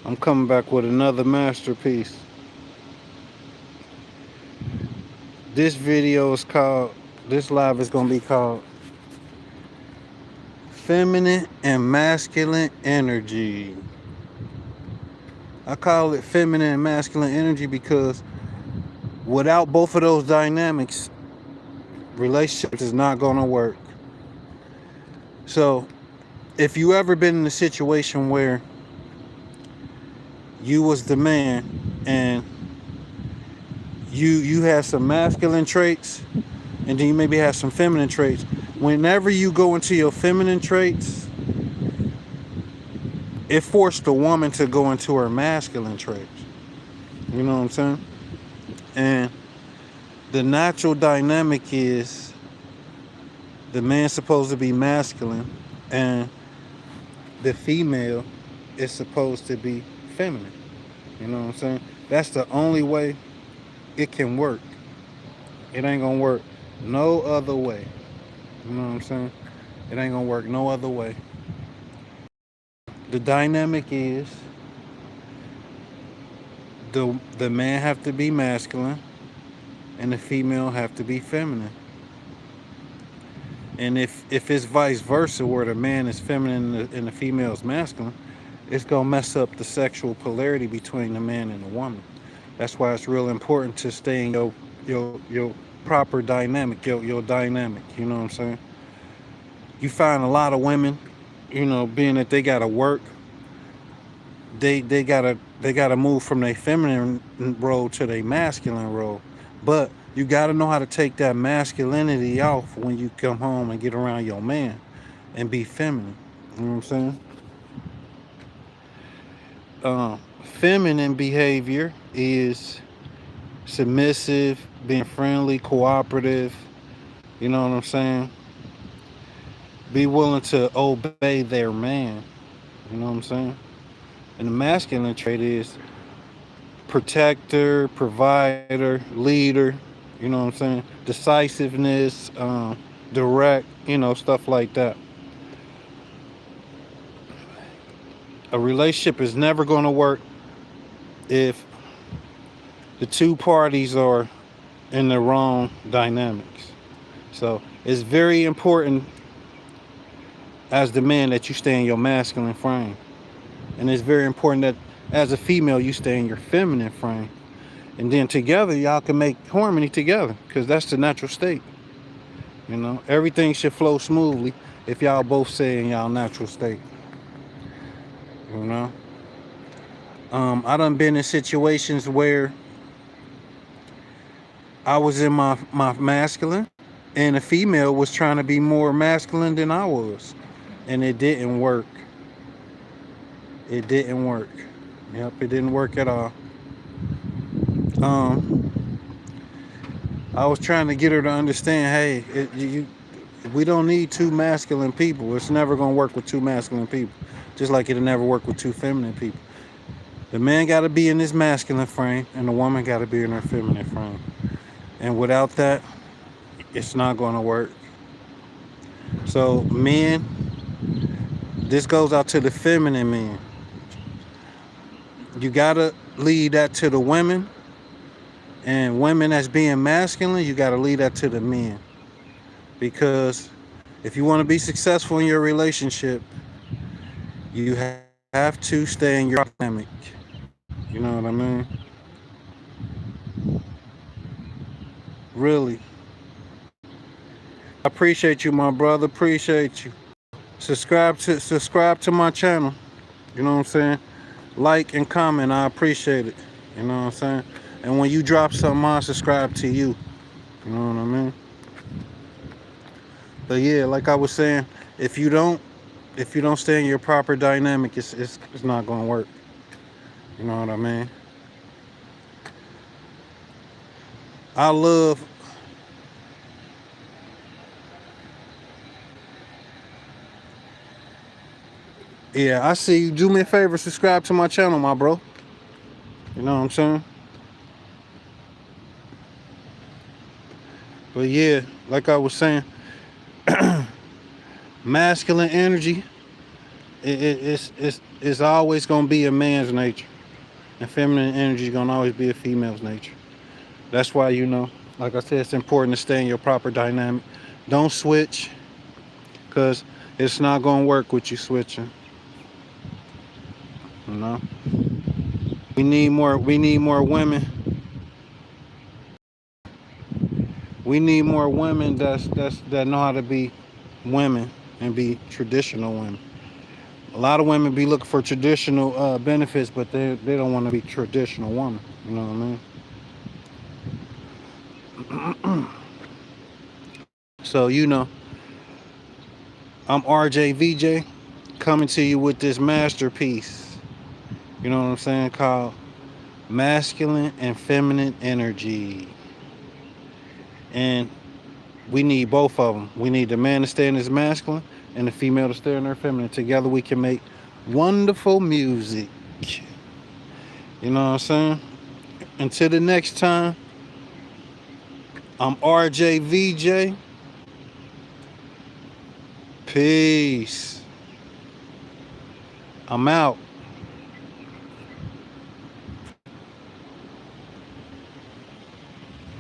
I'm coming back with another masterpiece. This video is called, this live is going to be called Feminine and Masculine Energy. I call it feminine and masculine energy because without both of those dynamics, relationships is not going to work. So, if you ever been in a situation where you was the man and you have some masculine traits and then you maybe have some feminine traits, whenever you go into your feminine traits, it forced the woman to go into her masculine traits. You know what I'm saying? And the natural dynamic is the man's supposed to be masculine and the female is supposed to be feminine. You know what I'm saying? That's the only way it can work. It ain't gonna work no other way. You know what I'm saying? It ain't gonna work no other way. The dynamic is the man have to be masculine and the female have to be feminine. And if it's vice versa, where the man is feminine and the female is masculine, it's gonna mess up the sexual polarity between the man and the woman. That's why it's real important to stay in your proper dynamic, your dynamic. You know what I'm saying? You find a lot of women, being that they gotta work, they gotta move from their feminine role to their masculine role. But you gotta know how to take that masculinity off when you come home and get around your man and be feminine. You know what I'm saying? Feminine behavior is submissive, being friendly, cooperative. You know what I'm saying? Be willing to obey their man. You know what I'm saying? And the masculine trait is protector, provider, leader. You know what I'm saying? Decisiveness, direct. Stuff like that. A relationship is never going to work if the two parties are in the wrong dynamics. So it's very important as the man that you stay in your masculine frame. And it's very important that as a female you stay in your feminine frame. And then together y'all can make harmony together, because that's the natural state. Everything should flow smoothly if y'all both stay in y'all natural state. You know? I done been in situations where I was in my masculine and a female was trying to be more masculine than I was. And it didn't work. It didn't work. Yep, it didn't work at all. I was trying to get her to understand, hey, we don't need two masculine people. It's never going to work with two masculine people. Just like it'll never work with two feminine people. The man got to be in his masculine frame and the woman got to be in her feminine frame. And without that, it's not going to work. So men, this goes out to the feminine men. You got to lead that to the women. And women that's being masculine, you got to lead that to the men. Because if you want to be successful in your relationship, you have to stay in your dynamic. You know what I mean? Really. I appreciate you, my brother. Appreciate you. Subscribe to my channel. You know what I'm saying? Like and comment. I appreciate it. You know what I'm saying? And when you drop something, I'll subscribe to you. You know what I mean? But yeah, like I was saying, if you don't stay in your proper dynamic, it's not gonna work. You know what I mean? I love I see you. Do me a favor, subscribe to my channel, my bro. You know what I'm saying? But yeah, like I was saying, masculine energy It's always gonna be a man's nature, and feminine energy is gonna always be a female's nature. That's why, like I said, it's important to stay in your proper dynamic. Don't switch, cause it's not gonna work with you switching. You know, we need more. We need more women. We need more women that know how to be women and be traditional women. A lot of women be looking for traditional benefits, but they don't want to be traditional women. You know what I mean? So I'm RJ VJ coming to you with this masterpiece. You know what I'm saying? Called Masculine and Feminine Energy. And we need both of them. We need the man to stay in his masculine and the female to stay in their feminine. Together we can make wonderful music. You know what I'm saying? Until the next time, I'm RJ VJ. Peace. I'm out.